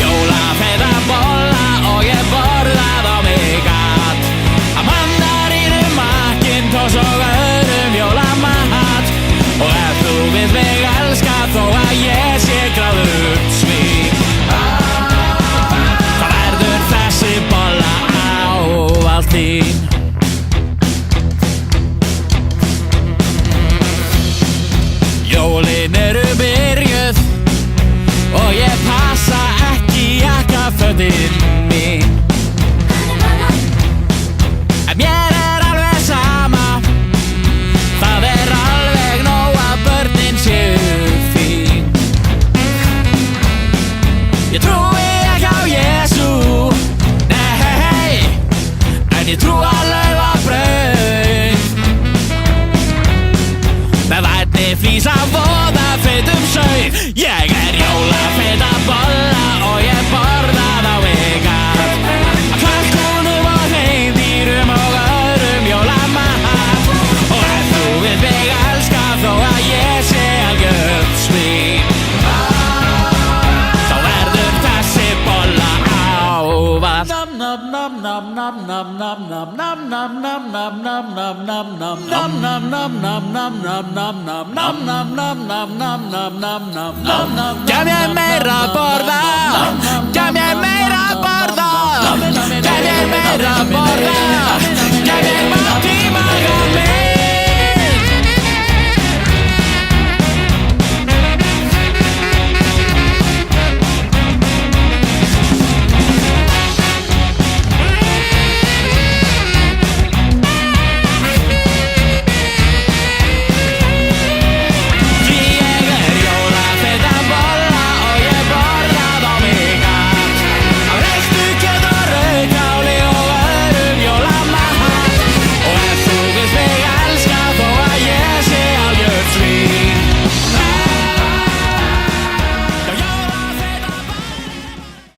Jólafeitabolla og ég borðað á mig gat Af mandarínum, Macintosh og öðrum jólamat Og ef þú vilt mig elska þó að ég sé gráðugt svín Það verður þessi bolla ávallt þín Jólin eru byrjuð og ég passa ekki jakkafötin mín En mér alveg sama Það alveg nóg að börnin séu fín Ég trúi ekki á Jesú Nei En ég trú að laufabrauð Með vænni flís af voða feitum sauð Ég jólafeitabolla og ég borðað á mig gat Af kalkúnum og hreindýrum og öðrum jólamat Og ef þú vilt mig elska þó að ég sé algjört svín Þá verður þessi bolla ávallt Gef mér meira að borða